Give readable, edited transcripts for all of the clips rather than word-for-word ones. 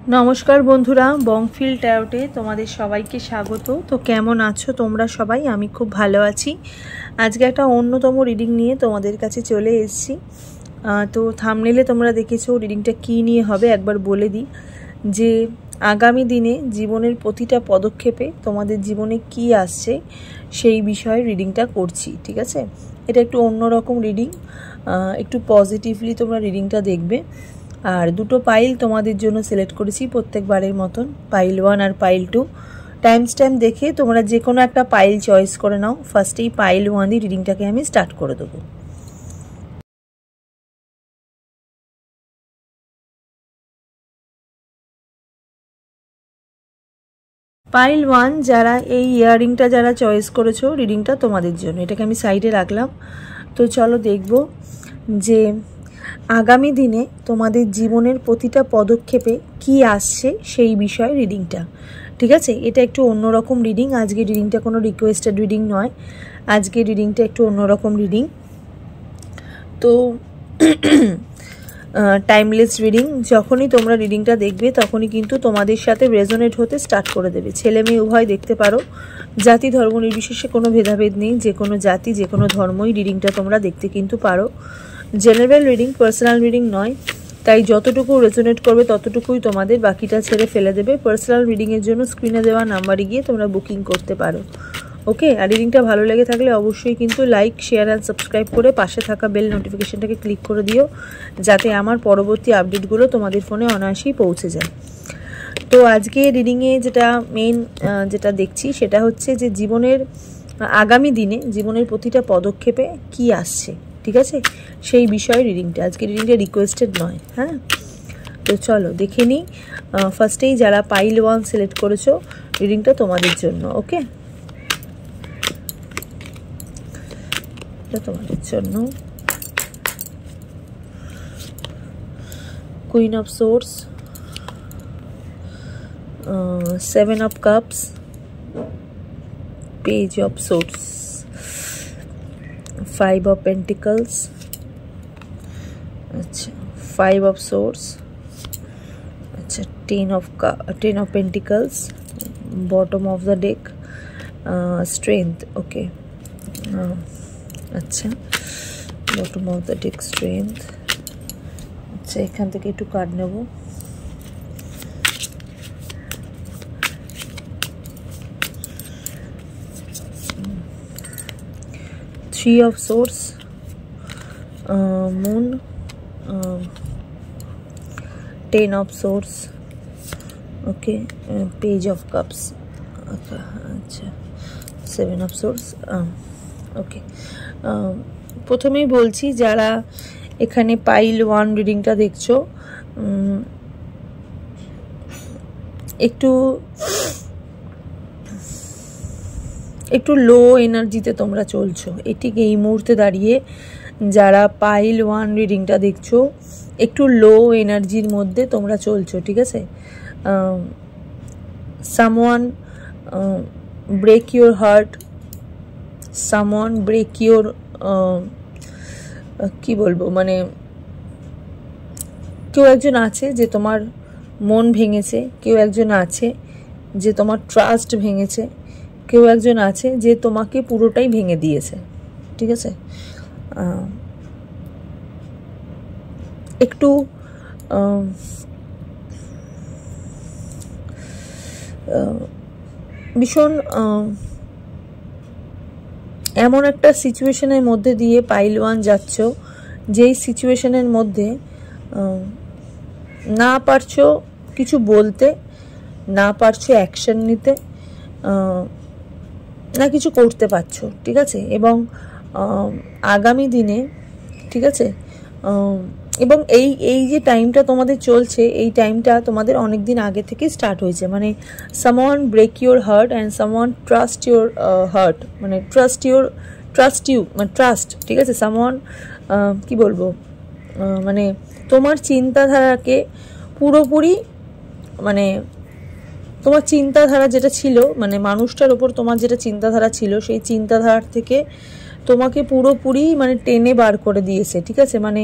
नमस्कार बंधुरा बंगफिल टैरोटे तुम्हारे सबाइके स्वागत। तो केमन आछो तोमरा सबाई? आमी खूब भालो आछि। आजके एकटा अन्यतम रिडिंग निये तोमादेर काछे चले एसेछि। तो थामनेले तोमरा देखेछो रिडिंगटा कि निये होबे एकबार बोले दिई जे आगामी दिने जीवनेर प्रतिटा पदक्षेपे तोमादेर जीवने कि आसछे सेई विषये रिडिंगटा करछि। ठीक आछे, एटा एकटु अन्यरकम रिडिंग, एकटु पजिटिवली तोमरा रिडिंगटा देखबे। और दुटो पाइल तुम्हारे जोनो सिलेक्ट करेছি प्रत्येकबारेर मतन, पाइल 1 और पाइल 2। टाइम स्टैम्प देखे तोमरा जे कोनो एकटा पाइल चয়েস करे नाओ। फार्स्टेई पाइल 1 দিয়ে রিডিংটাকে আমি স্টার্ট করে দেব। पाइल 1 যারা এই ইয়ারিংটা যারা চয়েস করেছো রিডিংটা তোমাদের জন্য, এটাকে আমি সাইডে রাখলাম। তো চলো দেখবো যে आगामी दिने तोमादेर जीवनेर प्रतिटा पदक्षेपे कि आसछे सेई विषय रिडिंगटा। ठीक आछे, एटा एकटु अन्यरकम रिडिंग। आजके रिडिंगटा कोनो रिक्वेस्टेड रिडिंग नय, आजके रिडिंगटा एकटु अन्यरकम रिडिंग। तो टाइमलेस रिडिंग, जखोनी तोमरा रिडिंगटा देखबे तखोनी किन्तु तोमादेर साथे रेजोनेट होते स्टार्ट करे देबे। छेले मेये उभय देखते पारो, जाति धर्म निर्बिशेषे कोनो भेदाभेद नेই, जे कोनो जाति जे कोनो धर्मई रिडिंगटा तोमरा देखते किन्तु पारो। जेनारेल रिडिंग, पार्सोनल रिडिंग नय, ताई যতটুকু রেজোনেট করবে ততটুকুই তোমাদের, বাকিটা ছেড়ে ফেলে দেবে। পার্সোনাল রিডিং এর জন্য স্ক্রিনে দেওয়া নাম্বারে গিয়ে তোমরা বুকিং করতে পারো। ওকে, আর রিডিংটা ভালো লেগে থাকলে অবশ্যই কিন্তু লাইক, শেয়ার এন্ড সাবস্ক্রাইব করে পাশে থাকা বেল নোটিফিকেশনটাকে ক্লিক করে দিও, যাতে আমার পরবর্তী আপডেটগুলো তোমাদের ফোনে অনায়াসেই পৌঁছে যায়। তো আজকে রিডিংয়ে যেটা মেইন যেটা দেখছি সেটা হচ্ছে যে জীবনের আগামী দিনে জীবনের প্রতিটা পদক্ষেপে কি আসছে। ঠিক আছে, সেই বিষয়ে রিডিংটা, আজকে রিডিংটা রিকোয়েস্টেড নয়। হ্যাঁ, তো চলো দেখে নিই। ফার্স্টেই যারা পাইল 1 সিলেক্ট করেছো রিডিংটা তোমাদের জন্য। ওকে, এটা তোমাদের জন্য। Queen of swords, 7 of cups, page of swords, 5 of Pentacles, अच्छा 5 of Swords, अच्छा 10 of Pentacles, bottom of the deck, Strength, okay, अच्छा bottom of the deck Strength। अच्छा এখান থেকে একটু কার্ড নেব। Three of Swords, Moon, 10 of Swords, okay, Page of Cups, okay, अच्छा 7 of Swords, okay। প্রথমেই বলছি যারা এখানে পাইল 1 রিডিংটা দেখছো, একটু লো এনার্জিতে তোমরা চলছো। এটিকে এই মুহূর্তে দাঁড়িয়ে যারা পাইল 1 রিডিংটা দেখছো একটু লো এনার্জির মধ্যে তোমরা চলছো। ঠিক আছে, someone break your heart, someone break your, কি বলবো, মানে কেউ একজন আছে যে তোমার মন ভেঙেছে, কেউ একজন আছে যে তোমার ট্রাস্ট ভেঙেছে, কেউ একজন আছে যে তোমাকে পুরোটাই ভেঙে দিয়েছে। ঠিক আছে, একটু ভীষণ এমন একটা সিচুয়েশনের মধ্যে দিয়ে পাইল 1 যাচ্ছ, যেই সিচুয়েশনের মধ্যে না পারছো কিছু বলতে, না পারছো অ্যাকশন নিতে, না কিছু করতে পারছো। ঠিক আছে, এবং আগামী দিনে, ঠিক আছে, এবং এই যে টাইমটা তোমাদের চলছে, এই টাইমটা তোমাদের অনেক দিন আগে থেকে স্টার্ট হয়েছে। মানে someone break your heart and someone trust your heart, মানে ট্রাস্ট ইউ মানে ট্রাস্ট। ঠিক আছে, সামওয়ান কি বলবো, মানে তোমার চিন্তাধারাকে পুরোপুরি, মানে তোমার চিন্তাধারা যেটা ছিল, মানে মানুষটার ওপর তোমার যেটা চিন্তাধারা ছিল সেই চিন্তাধারার থেকে তোমাকে পুরোপুরি মানে টেনে বার করে দিয়েছে, ঠিক আছে, মানে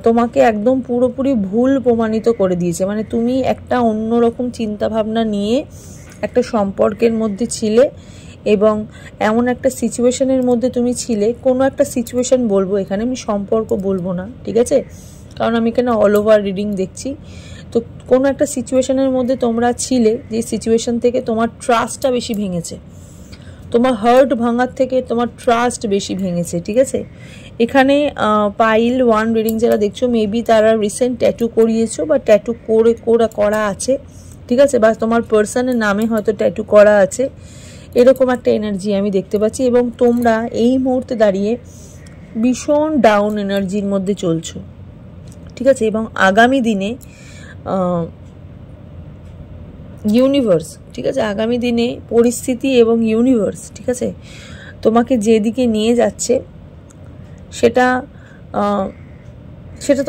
তোমাকে একদম পুরোপুরি ভুল প্রমাণিত করে দিয়েছে। মানে তুমি একটা অন্যরকম চিন্তাভাবনা নিয়ে একটা সম্পর্কের মধ্যে ছিলে এবং এমন একটা সিচুয়েশনের মধ্যে তুমি ছিলে, কোনো একটা সিচুয়েশন বলবো এখানে, আমি সম্পর্ক বলবো না, ঠিক আছে, কারণ আমি এখানে অল ওভার রিডিং দেখছি। তো কোনো একটা সিচুয়েশনের মধ্যে তোমরা ছিলে, যে সিচুয়েশন থেকে তোমার ট্রাস্টটা বেশি ভেঙেছে, তোমার হার্ট ভাঙার থেকে তোমার ট্রাস্ট বেশি ভেঙেছে, ঠিক আছে। এখানে পাইল 1 রিডিং যারা দেখছো, মেবি তারা রিসেন্ট ট্যাটু করিয়েছো বা ট্যাটু করা আছে, ঠিক আছে, বা তোমার পার্সনের নামে হয়তো ট্যাটু করা আছে, এরকম একটা এনার্জি আমি দেখতে পাচ্ছি। এবং তোমরা এই মুহূর্তে দাঁড়িয়ে ভীষণ ডাউন এনার্জির মধ্যে চলছো, ঠিক আছে। এবং আগামী দিনে ইউনিভার্স, ঠিক আছে, আগামী দিনে পরিস্থিতি এবং ইউনিভার্স, ঠিক আছে, তোমাকে যেদিকে নিয়ে যাচ্ছে সেটা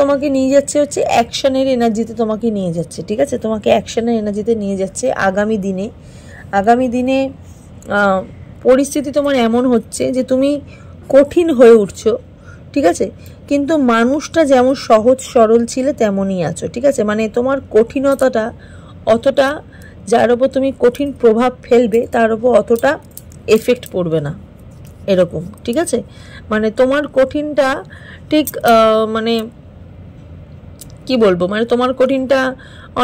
তোমাকে নিয়ে যাচ্ছে হচ্ছে অ্যাকশনের এনার্জিতে তোমাকে নিয়ে যাচ্ছে, ঠিক আছে, তোমাকে অ্যাকশনের এনার্জিতে নিয়ে যাচ্ছে আগামী দিনে পরিস্থিতি তোমার এমন হচ্ছে যে তুমি কঠিন হয়ে উঠছো, ঠিক আছে, কিন্তু মানুষটা যেমন সহজ সরল ছিলে তেমনই আছো, ঠিক আছে। মানে তোমার কঠিনতাটা অতটা, যার উপর তুমি কঠিন প্রভাব ফেলবে তার উপর অতটা এফেক্ট পড়বে না, এরকম, ঠিক আছে। মানে তোমার কঠিনটা ঠিক মানে কি বলবো, মানে তোমার কঠিনটা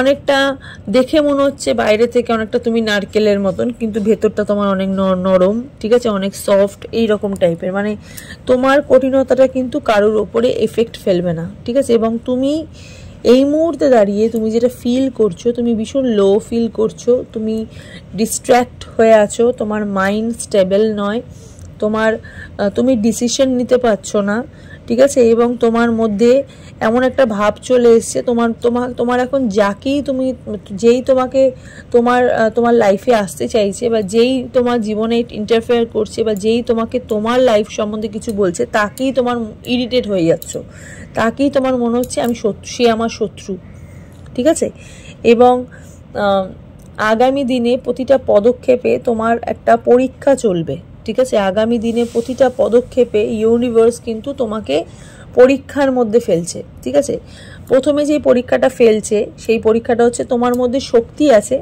অনেকটা দেখে মনে হচ্ছে বাইরে থেকে অনেকটা তুমি নারকেলের মতন, কিন্তু ভেতরটা তোমার অনেক নরম, ঠিক আছে, অনেক সফট, এইরকম টাইপের। মানে তোমার কঠিনতাটা কিন্তু কারোর ওপরে এফেক্ট ফেলবে না, ঠিক আছে। এবং তুমি এই মুহূর্তে দাঁড়িয়ে তুমি যেটা ফিল করছো, তুমি ভীষণ লো ফিল করছো, তুমি ডিস্ট্র্যাক্ট হয়ে আছো, তোমার মাইন্ড স্টেবল নয়, তুমি ডিসিশন নিতে পারছো না, ঠিক আছে। এবং তোমার মধ্যে এমন একটা ভাব চলে এসছে, তোমার এখন যেই তোমাকে তোমার লাইফে আসতে চাইছে, বা যেই তোমার জীবনে ইন্টারফেয়ার করছে, বা যেই তোমাকে তোমার লাইফ সম্বন্ধে কিছু বলছে, তাকেই তোমার ইরিটেট হয়ে যাচ্ছ, তাকেই তোমার মনে হচ্ছে সে আমার শত্রু, ঠিক আছে। এবং আগামী দিনে প্রতিটা পদক্ষেপে তোমার একটা পরীক্ষা চলবে, ঠিক আছে। আগামী দিনে প্রতিটা পদক্ষেপে ইউনিভার্স কিন্তু তোমাকে পরীক্ষার মধ্যে ফেলছে, ঠিক আছে। প্রথমে যে পরীক্ষাটা ফেলছে সেই পরীক্ষাটা হচ্ছে তোমার মধ্যে শক্তি আছে,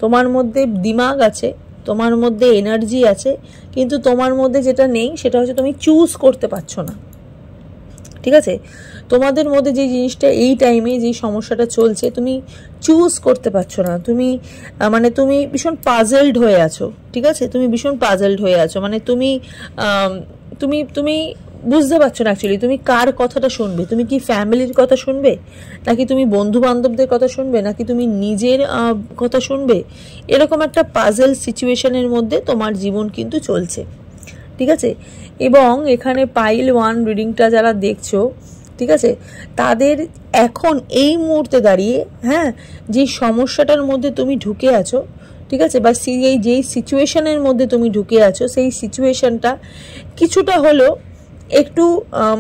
তোমার মধ্যে দিমাগ আছে, তোমার মধ্যে এনার্জি আছে, কিন্তু তোমার মধ্যে যেটা নেই সেটা হচ্ছে তুমি চুজ করতে পারছো না, ঠিক আছে। তোমাদের মধ্যে যে জিনিসটা এই টাইমে যে সমস্যাটা চলছে, তুমি চুজ করতে পারছো না, তুমি ভীষণ পাজলড হয়ে আছো, ঠিক আছে, তুমি ভীষণ পাজলড হয়ে আছো। মানে তুমি বুঝতে পারছো না অ্যাকচুয়ালি তুমি কার কথাটা শুনবে, তুমি কি ফ্যামিলির কথা শুনবে, নাকি তুমি বন্ধু বান্ধবদের কথা শুনবে, নাকি তুমি নিজের কথা শুনবে, এরকম একটা পাজল সিচুয়েশনের মধ্যে তোমার জীবন কিন্তু চলছে, ঠিক আছে। এবং এখানে পাইল 1 রিডিংটা যারা দেখছো, ঠিক আছে, তাদের এখন এই মুহূর্তে দাঁড়িয়ে যে সমস্যাটার মধ্যে তুমি ঢুকে আছো, ঠিক আছে, বা যেই সিচুয়েশনের মধ্যে তুমি ঢুকে আছো, সেই সিচুয়েশনটা কিছুটা হলো একটু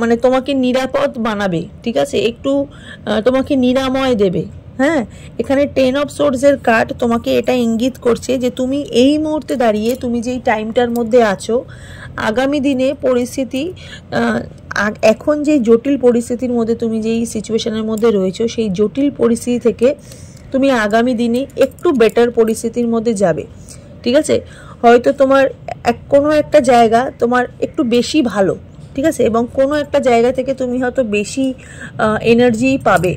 মানে তোমাকে নিরাপদ বানাবে, ঠিক আছে, একটু তোমাকে নিরাময় দেবে। এখানে 10 অফ সোর্ডসের কার্ড তোমাকে এটা ইঙ্গিত করছে যে তুমি এই মুহূর্তে দাঁড়িয়ে তুমি যেই টাইমটার মধ্যে আছো, আগামী দিনে পরিস্থিতি, এখন যে জটিল পরিস্থিতির মধ্যে তুমি যেই সিচুয়েশনের মধ্যে রয়েছো, সেই জটিল পরিস্থিতি থেকে তুমি আগামী দিনে একটু বেটার পরিস্থিতির মধ্যে যাবে, ঠিক আছে। হয়তো তোমার কোনো একটা জায়গা তোমার একটু বেশি ভালো, ঠিক আছে, এবং কোনো একটা জায়গা থেকে তুমি হয়তো বেশি এনার্জি পাবে,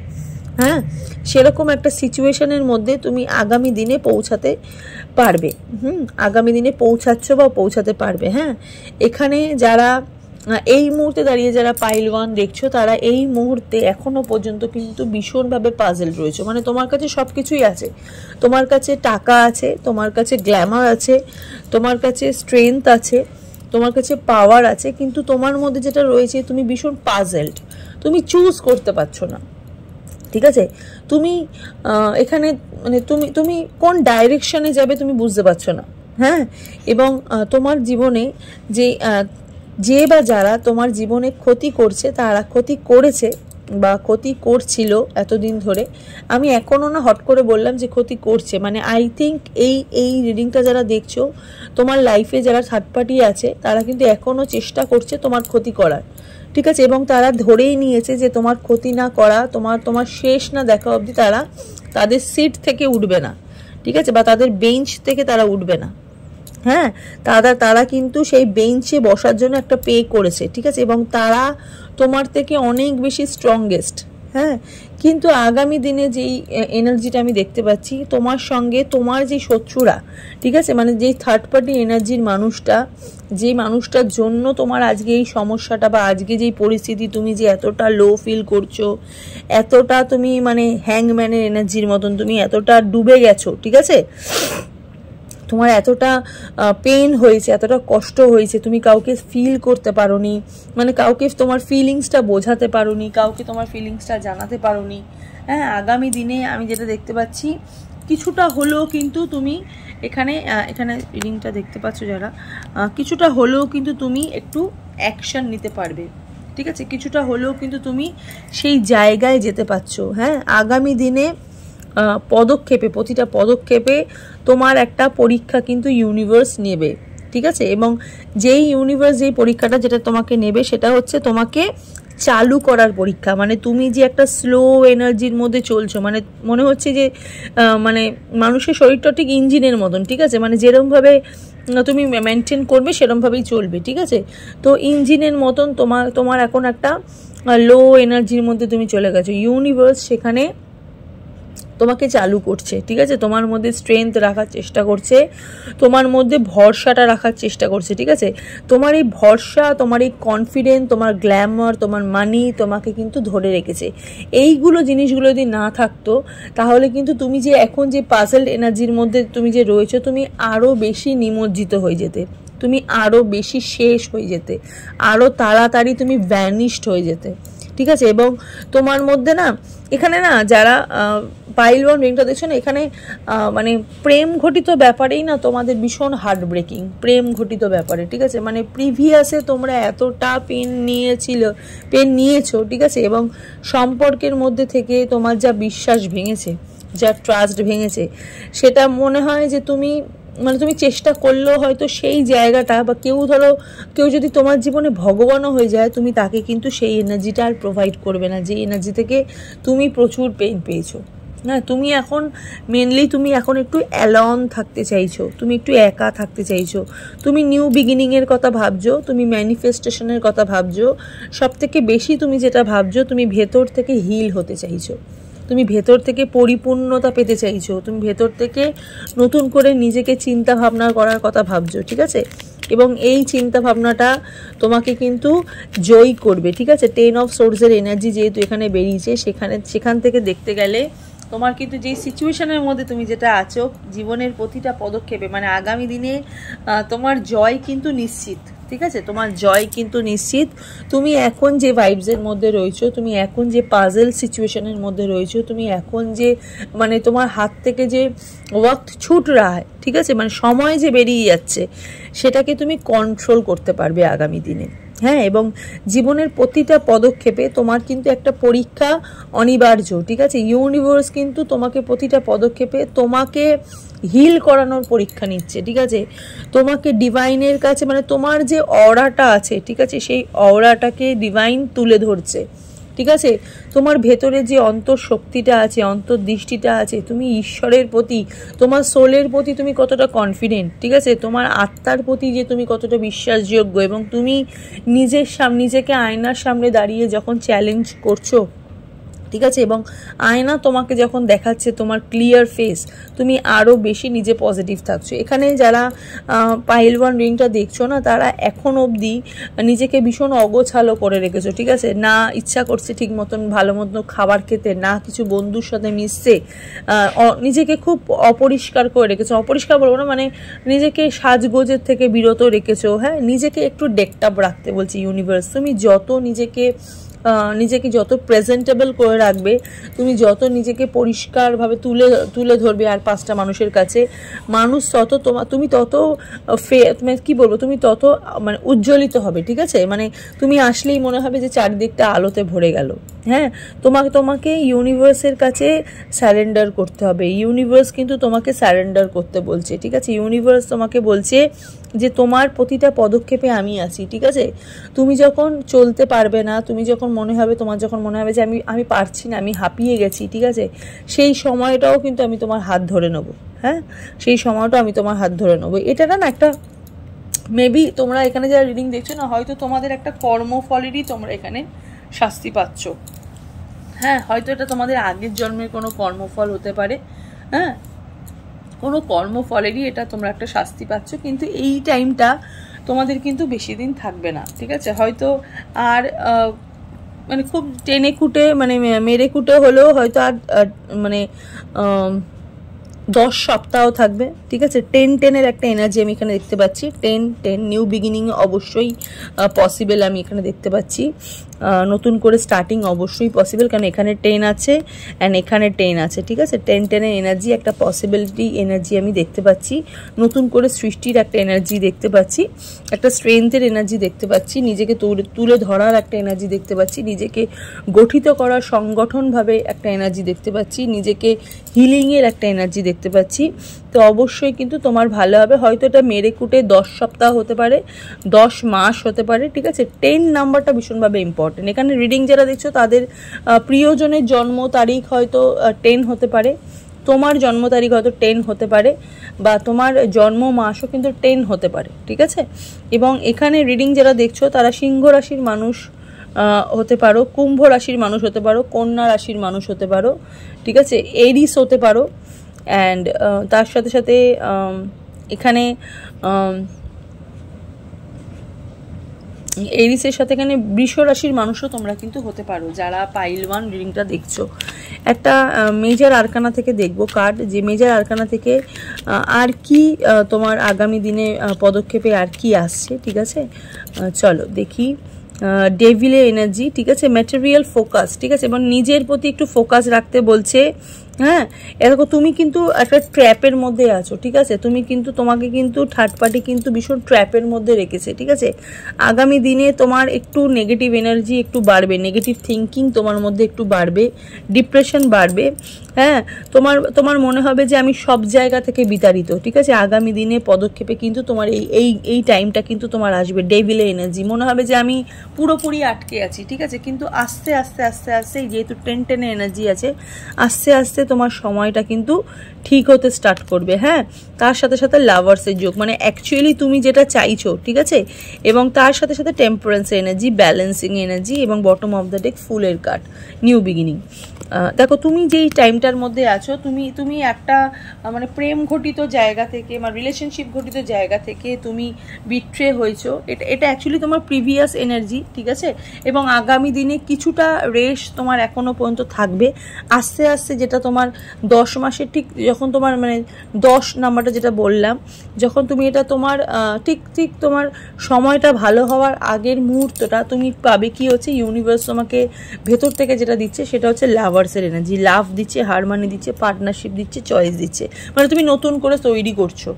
সেরকম একটা সিচুয়েশনের মধ্যে তুমি আগামী দিনে পৌঁছাতে পারবে, আগামী দিনে পৌঁছাচ্ছ বা পৌঁছাতে পারবে। এখানে যারা এই মুহূর্তে দাঁড়িয়ে যারা পাইল 1 দেখছো, তারা এই মুহূর্তে এখনো পর্যন্ত কিন্তু ভীষণভাবে পাজল রয়েছে। মানে তোমার কাছে সব কিছুই আছে, তোমার কাছে টাকা আছে, তোমার কাছে গ্ল্যামার আছে, তোমার কাছে স্ট্রেংথ আছে, তোমার কাছে পাওয়ার আছে, কিন্তু তোমার মধ্যে যেটা রয়েছে তুমি ভীষণ পাজলড, তুমি চুজ করতে পারছো না, ঠিক আছে। তুমি এখানে মানে তুমি কোন ডাইরেকশনে যাবে তুমি বুঝতে পারছো না, এবং তোমার জীবনে যে বা যারা তোমার জীবনে ক্ষতি করছে, তারা ক্ষতি করেছে, বা ক্ষতি করছিল এতদিন ধরে, আমি এখনও না হট করে বললাম যে ক্ষতি করছে, মানে আই থিঙ্ক এই রিডিংটা যারা দেখছো, তোমার লাইফে যারা থার্ড পার্টি আছে তারা কিন্তু এখনও চেষ্টা করছে তোমার ক্ষতি করার, ঠিক আছে, এবং তারা ধরেই নিয়েছে যে তোমার ক্ষতি না করা, তোমার শেষ না দেখা অবধি তারা তাদের সিট থেকে উঠবে না, ঠিক আছে, বা তাদের বেঞ্চ থেকে তারা উঠবে না। হ্যাঁ, তারা কিন্তু সেই বেঞ্চে বসার জন্য একটা পে করেছে, ঠিক আছে, এবং তারা তোমার থেকে অনেক বেশি স্ট্রংগেস্ট। হ্যাঁ, কিন্তু আগামী দিনে যেই এনার্জিটা আমি দেখতে পাচ্ছি তোমার সঙ্গে, তোমার যে শত্রুরা, ঠিক আছে, মানে যেই থার্ড পার্টি এনার্জির মানুষটা, যেই মানুষটার জন্য তোমার আজকে এই সমস্যাটা বা আজকে যেই পরিস্থিতি, তুমি যে এতটা লো ফিল করছো, এতটা তুমি মানে হ্যাংম্যানের এনার্জির মতন তুমি এতটা ডুবে গেছো, ঠিক আছে, তোমার এতটা পেন হয়েছে, এতটা কষ্ট হয়েছে, তুমি কাউকে ফিল করতে পারোনি, মানে কাউকে তোমার ফিলিংসটা বোঝাতে পারোনি, কাউকে তোমার ফিলিংসটা জানাতে পারোনি। হ্যাঁ, আগামী দিনে আমি যেটা দেখতে পাচ্ছি কিছুটা হলেও কিন্তু তুমি এখানে রিডিংটা দেখতে পাচ্ছ যারা, কিছুটা হলেও কিন্তু তুমি একটু অ্যাকশন নিতে পারবে, ঠিক আছে, কিছুটা হলেও কিন্তু তুমি সেই জায়গায় যেতে পারছো। হ্যাঁ, আগামী দিনে পদক্ষেপে, প্রতিটা পদক্ষেপে তোমার একটা পরীক্ষা কিন্তু ইউনিভার্স নেবে, ঠিক আছে, এবং যেই ইউনিভার্স যেই পরীক্ষাটা যেটা তোমাকে নেবে সেটা হচ্ছে তোমাকে চালু করার পরীক্ষা। মানে তুমি যে একটা স্লো এনার্জির মধ্যে চলছো, মানে মনে হচ্ছে যে মানে মানুষের শরীরটা ঠিক ইঞ্জিনের মতন, ঠিক আছে, মানে যেরকমভাবে তুমি মেনটেন করবে সেরকমভাবেই চলবে, ঠিক আছে, তো ইঞ্জিনের মতন তোমার এখন একটা লো এনার্জির মধ্যে তুমি চলে গেছো, ইউনিভার্স সেখানে তোমাকে চালু করছে, ঠিক আছে, তোমার মধ্যে স্ট্রেংথ রাখার চেষ্টা করছে, তোমার মধ্যে ভরসাটা রাখার চেষ্টা করছে, ঠিক আছে, তোমার এই ভরসা, তোমার এই কনফিডেন্স, তোমার গ্ল্যামার, তোমার মানি তোমাকে কিন্তু ধরে রেখেছে। এইগুলো জিনিসগুলো যদি না থাকতো তাহলে কিন্তু তুমি যে এখন যে পাজল এনার্জির মধ্যে তুমি যে রয়েছো, তুমি আরও বেশি নিমজ্জিত হয়ে যেতে, তুমি আরও বেশি শেষ হয়ে যেতে, আরও তাড়াতাড়ি তুমি ভ্যানিশড হয়ে যেতে, ঠিক আছে, এবং তোমার মধ্যে না এখানে না যারা পাইল ওয়ান রিংটা দেখছো না, এখানে মানে প্রেম ঘটিত ব্যাপারেই না তোমাদের ভীষণ হার্ট ব্রেকিং, প্রেম ঘটিত ব্যাপারে, ঠিক আছে, মানে প্রিভিয়াসে তোমরা এতটা পেন নিয়েছো, ঠিক আছে, এবং সম্পর্কের মধ্যে থেকে তোমার যা বিশ্বাস ভেঙেছে, যা ট্রাস্ট ভেঙেছে, সেটা মনে হয় যে তুমি চেষ্টা করলেও হয়তো সেই জায়গাটা, বা কেউ যদি তোমার জীবনে ভগবানও হয়ে যায়, তুমি তাকে কিন্তু সেই এনার্জিটা আর প্রোভাইড করবে না, যে এনার্জি থেকে তুমি প্রচুর পেইন পেয়েছো। না, তুমি এখন একটু অ্যালন থাকতে চাইছো, তুমি একটু একা থাকতে চাইছো, তুমি নিউ বিগিনিংয়ের কথা ভাবছো, তুমি ম্যানিফেস্টেশনের কথা ভাবছো, সব থেকে বেশি তুমি যেটা ভাবছো, তুমি ভেতর থেকে হিল হতে চাইছো, তুমি ভেতর থেকে পরিপূর্ণতা পেতে চাইছো, তুমি ভেতর থেকে নতুন করে নিজেকে চিন্তা ভাবনা করার কথা ভাবছো, ঠিক আছে, এবং এই চিন্তা ভাবনাটা তোমাকে কিন্তু জয়ী করবে, ঠিক আছে, 10 অফ সোর্সের এনার্জি যেহেতু এখানে বেরিয়েছে, সেখান থেকে দেখতে গেলে তোমার কিন্তু যেই সিচুয়েশনের মধ্যে তুমি যেটা আছো জীবনের প্রতিটা পদক্ষেপে, মানে আগামী দিনে তোমার জয় কিন্তু নিশ্চিত, ঠিক আছে, তোমার জয় কিন্তু নিশ্চিত। তুমি এখন যে ভাইবসের মধ্যে রয়েছো, তুমি এখন যে পাজল সিচুয়েশনের মধ্যে রয়েছো, তুমি এখন যে মানে তোমার হাত থেকে যে ওয়াক্ত ছুট রাহা, ঠিক আছে, মানে সময় যে বেরিয়ে যাচ্ছে, সেটাকে তুমি কন্ট্রোল করতে পারবে আগামী দিনে। হ্যাঁ, এবং জীবনের প্রতিটা পদক্ষেপে তোমার কিন্তু একটা পরীক্ষা অনিবার্য, ঠিক আছে, ইউনিভার্স কিন্তু তোমাকে প্রতিটা পদক্ষেপে তোমাকে হিল করানোর পরীক্ষা নিচ্ছে, ঠিক আছে, তোমাকে ডিভাইনের কাছে, মানে তোমার যে অরাটা আছে, ঠিক আছে, সেই অরাটাকে ডিভাইন তুলে ধরছে, ঠিক আছে, তোমার ভেতরে যে অন্তঃশক্তিটা আছে, অন্তর্দৃষ্টিটা আছে, তুমি ঈশ্বরের প্রতি, তোমার সোলের প্রতি তুমি কতটা কনফিডেন্ট, ঠিক আছে, তোমার আত্মার প্রতি যে তুমি কতটা বিশ্বাসযোগ্য, এবং তুমি নিজেকে আয়নার সামনে দাঁড়িয়ে যখন চ্যালেঞ্জ করছো, ঠিক আছে, এবং আয়না তোমাকে যখন দেখাচ্ছে তোমার ক্লিয়ার ফেস, তুমি আরও বেশি নিজে পজিটিভ থাকছো। এখানে যারা পাইল ওয়ান রিংটা দেখছো না, তারা এখন অবধি নিজেকে ভীষণ অগোছালো করে রেখেছো, ঠিক আছে, না ইচ্ছা করছে ঠিক মতন ভালো মতন খাবার খেতে, না কিছু বন্ধুর সাথে মিশছে, নিজেকে খুব অপরিষ্কার করে রেখেছো, অপরিষ্কার বলবো না, মানে নিজেকে সাজগোজের থেকে বিরত রেখেছো। হ্যাঁ, নিজেকে একটু ডেকটাপ রাখতে বলছি ইউনিভার্স, তুমি যত নিজেকে যত প্রেজেন্টেবল করে রাখবে, তুমি যত নিজেকে পরিষ্কারভাবে তুলে ধরবে আর 5টা মানুষের কাছে, মানুষ তত তুমি তত কি বলবো, তুমি তত মানে উজ্জ্বলিত হবে, ঠিক আছে, মানে তুমি আসলেই মনে হবে যে চারিদিকটা আলোতে ভরে গেল। হ্যাঁ, তোমাকে ইউনিভার্সের কাছে সারেন্ডার করতে হবে। ইউনিভার্স কিন্তু তোমাকে সারেন্ডার করতে বলছে, ঠিক আছে? ইউনিভার্স তোমাকে বলছে যে তোমার প্রতিটা পদক্ষেপে আমি আছি, ঠিক আছে? তুমি যখন চলতে পারবে না, তোমার যখন মনে হবে যে আমি পারছি না, আমি হাঁপিয়ে গেছি, ঠিক আছে, সেই সময়টাও কিন্তু আমি তোমার হাত ধরে নেবো। হ্যাঁ, সেই সময়টাও আমি তোমার হাত ধরে নেবো। এটা না একটা মেবি তোমরা এখানে যারা রিডিং দেখছো না, হয়তো তোমাদের একটা কর্মফলেরই তোমরা এখানে শাস্তি পাচ্ছ। হ্যাঁ, হয়তো এটা তোমাদের আগের জন্মের কোনো কর্মফল হতে পারে। হ্যাঁ, কোনো কর্মফলেরই এটা তোমরা একটা শাস্তি পাচ্ছ, কিন্তু এই টাইমটা তোমাদের কিন্তু বেশি দিন থাকবে না, ঠিক আছে? হয়তো আর মানে খুব টেনে কুটে মানে মেরে কুটে হলেও হয়তো আর মানে 10 সপ্তাহ থাকবে, ঠিক আছে? 10-10-এর একটা এনার্জি আমি এখানে দেখতে পাচ্ছি। 10-10 নিউ বিগিনিং অবশ্যই পসিবল আমি এখানে দেখতে পাচ্ছি। নতুন করে স্টার্টিং অবশ্যই পসিবল, কারণ এখানে 10 আছে অ্যান্ড এখানে 10 আছে, ঠিক আছে? 10-10-এর এনার্জি একটা পসিবিলিটি এনার্জি আমি দেখতে পাচ্ছি। নতুন করে সৃষ্টির একটা এনার্জি দেখতে পাচ্ছি, একটা স্ট্রেংথের এনার্জি দেখতে পাচ্ছি, নিজেকে তুলে ধরার একটা এনার্জি দেখতে পাচ্ছি, নিজেকে গঠিত করার সংগঠনভাবে একটা এনার্জি দেখতে পাচ্ছি, নিজেকে হিলিংয়ের একটা এনার্জি দেখতে পাচ্ছি। তো অবশ্যই কিন্তু তোমার ভালো হবে। হয়তো এটা মেরে কুটে 10 সপ্তাহ হতে পারে, 10 মাস হতে পারে, ঠিক আছে? 10 নাম্বারটা ভীষণভাবে ইম্পর্টেন্ট। এখানে রিডিং যারা দেখছো তাদের প্রিয়জনের জন্ম তারিখ হয়তো 10 হতে পারে, তোমার জন্ম তারিখ হয়তো 10 হতে পারে, বা তোমার জন্ম মাসও কিন্তু 10 হতে পারে, ঠিক আছে? এবং এখানে রিডিং যারা দেখছো তারা সিংহ রাশির মানুষ হতে পারো, কুম্ভ রাশির মানুষ হতে পারো, কন্যা রাশির মানুষ হতে পারো, ঠিক আছে? এরিস হতে পারো। অ্যান্ড তার সাথে সাথে এখানে এরিসের সাথে এখানে বৃষ রাশির মানুষও তোমরা কিন্তু হতে পারো, যারা পাইল 1 রিডিংটা দেখছো। একটা মেজর আরকানা থেকে দেখবো কার্ড, যে মেজর আরকানা থেকে আর কি তোমার আগামী দিনে পদক্ষেপে আর কি আসছে, ঠিক আছে? চলো দেখি। ডেভিলের এনার্জি, ঠিক আছে? ম্যাটেরিয়াল ফোকাস, ঠিক আছে? এবং নিজের প্রতি একটু ফোকাস রাখতে বলছে। হ্যাঁ, এরকম তুমি কিন্তু একটা ট্র্যাপের মধ্যে আছো, ঠিক আছে? তোমাকে কিন্তু থার্ড পার্টি কিন্তু ভীষণ ট্র্যাপের মধ্যে রেখেছে, ঠিক আছে? আগামী দিনে তোমার একটু নেগেটিভ এনার্জি একটু বাড়বে, নেগেটিভ থিঙ্কিং তোমার মধ্যে একটু বাড়বে, ডিপ্রেশন বাড়বে। হ্যাঁ, তোমার মনে হবে যে আমি সব জায়গা থেকে বিতাড়িত, ঠিক আছে? আগামী দিনে পদক্ষেপে কিন্তু তোমার এই টাইমটা কিন্তু তোমার আসবে। ডেভিলের এনার্জি, মনে হবে যে আমি পুরোপুরি আটকে আছি, ঠিক আছে? কিন্তু আস্তে আস্তে আস্তে আস্তে যেহেতু 10-10 এনার্জি আছে, আস্তে আস্তে তোমার সময়টা কিন্তু ঠিক হতে স্টার্ট করবে। হ্যাঁ, তার সাথে সাথে লাভার্সের যোগ, মানে অ্যাকচুয়ালি তুমি যেটা চাইছো, ঠিক আছে? এবং তার সাথে সাথে টেম্পারেন্সের এনার্জি, ব্যালেন্সিং এনার্জি, এবং বটম অফ দ্য ডেক ফুলের কার্ড, নিউ বিগিনিং। দেখো তুমি যেই টাইমটার মধ্যে আছো, তুমি একটা মানে প্রেম ঘটিত জায়গা থেকে বা রিলেশনশিপ ঘটিত জায়গা থেকে তুমি বিট্রে হয়েছো। এটা অ্যাকচুয়ালি তোমার প্রিভিয়াস এনার্জি, ঠিক আছে? এবং আগামী দিনে কিছুটা রেশ তোমার এখনো পর্যন্ত থাকবে। আস্তে আস্তে যেটা তোমার 10 মাসের ঠিক যখন তোমার মানে 10 নাম্বারটা যেটা বললাম, যখন তুমি এটা তোমার ঠিক তোমার সময়টা ভালো হওয়ার আগের মুহূর্তটা তুমি পাবে কি হচ্ছে, ইউনিভার্স তোমাকে ভেতর থেকে যেটা দিচ্ছে সেটা হচ্ছে লাভার্সের এনার্জি। লাভ দিচ্ছে, হারমানি দিচ্ছে, পার্টনারশিপ দিচ্ছে, চয়েস দিচ্ছে, মানে তুমি নতুন করে তৈরি করছো,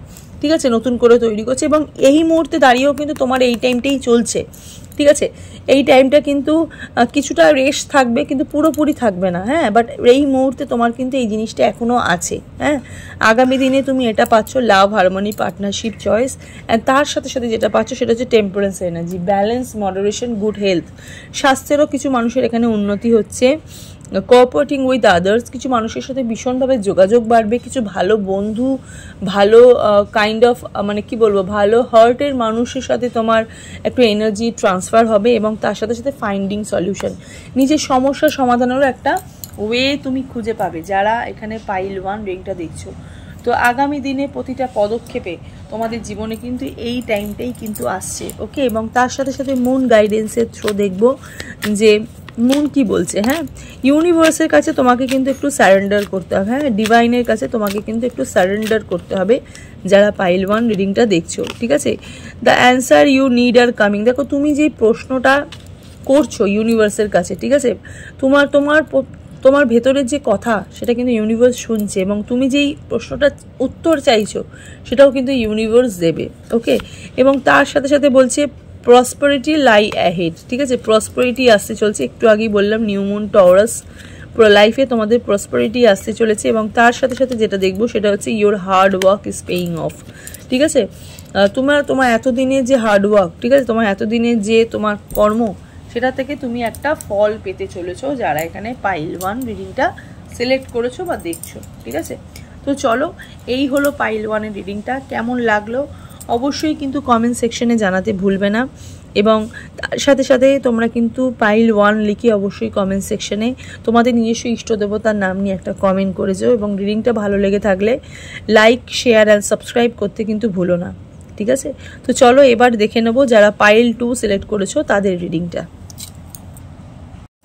ঠিক আছে? নতুন করে তৈরি করছে। এবং এই মুহূর্তে দাঁড়িয়েও কিন্তু তোমার এই টাইমটাই চলছে, ঠিক আছে? এই টাইমটা কিন্তু কিছুটা রেস্ট থাকবে, কিন্তু পুরোপুরি থাকবে না। হ্যাঁ, বাট এই মুহূর্তে তোমার কিন্তু এই জিনিসটা এখনও আছে। হ্যাঁ, আগামী দিনে তুমি এটা পাচ্ছ, love, harmony, partnership, choice. And তার সাথে সাথে যেটা পাচ্ছ সেটা হচ্ছে temperance energy, balance, moderation, good health. স্বাস্থ্যেরও কিছু মানুষের এখানে উন্নতি হচ্ছে। কোঅপারেটিং উইথ আদার্স, কিছু মানুষের সাথে ভীষণভাবে যোগাযোগ বাড়বে। কিছু ভালো বন্ধু, ভালো কাইন্ড অফ মানে কি বলবো, ভালো হার্টের মানুষের সাথে তোমার একটু এনার্জি ট্রান্সফার হবে। এবং তার সাথে সাথে ফাইন্ডিং সলিউশন, নিজের সমস্যার সমাধানেরও একটা ওয়ে তুমি খুঁজে পাবে, যারা এখানে পাইল 1 রিংটা দেখছো। তো আগামী দিনে প্রতিটা পদক্ষেপে তোমাদের জীবনে কিন্তু এই টাইমটাই কিন্তু আসছে, ওকে? এবং তার সাথে সাথে মুন গাইডেন্সের থ্রু দেখবো যে মুন কি বলছে। হ্যাঁ, ইউনিভার্সের কাছে তোমাকে কিন্তু একটু সারেন্ডার করতে হবে। হ্যাঁ, ডিভাইনের কাছে তোমাকে কিন্তু একটু সারেন্ডার করতে হবে, যারা পাইল 1 রিডিংটা দেখছো, ঠিক আছে? The answer you need are coming. দেখো তুমি যেই প্রশ্নটা করছো ইউনিভার্সের কাছে, ঠিক আছে, তোমার ভেতরের যে কথা সেটা কিন্তু ইউনিভার্স শুনছে, এবং তুমি যেই প্রশ্নটা উত্তর চাইছো সেটাও কিন্তু ইউনিভার্স দেবে, ওকে? এবং তার সাথে সাথে বলছে প্রসপারিটি লাই অ্যাহেড, ঠিক আছে, প্রসপারিটি আসতে চলছে। একটু আগেই বললাম নিউ মুন টরাস, পুরো লাইফে তোমাদের প্রসপারিটি আসতে চলেছে। এবং তার সাথে সাথে যেটা দেখবো সেটা হচ্ছে your hard work is paying of, ঠিক আছে। তোমার এতদিনের যে হার্ড ওয়ার্ক, ঠিক আছে, তোমার এতদিনের যে তোমার কর্ম, সেটা থেকে তুমি একটা ফল পেতে চলেছো, যারা এখানে পাইল 1 রিডিংটা সিলেক্ট করেছো বা দেখছো, ঠিক আছে। তো চলো, এই হলো পাইল 1-এর রিডিংটা। কেমন লাগলো অবশ্যই কিন্তু কমেন্ট সেকশনে জানাতে ভুলবে না। এবং তার সাথে সাথে তোমরা কিন্তু পাইল 1 লিখে অবশ্যই কমেন্ট সেকশনে তোমাদের নিজস্ব ইষ্ট দেবতার নাম নিয়ে একটা কমেন্ট করে যাও। এবং রিডিংটা ভালো লেগে থাকলে লাইক, শেয়ার অ্যান্ড সাবস্ক্রাইব করতে কিন্তু ভুলো না, ঠিক আছে। তো চলো এবার দেখে নেবো যারা পাইল 2 সিলেক্ট করেছো তাদের রিডিংটা।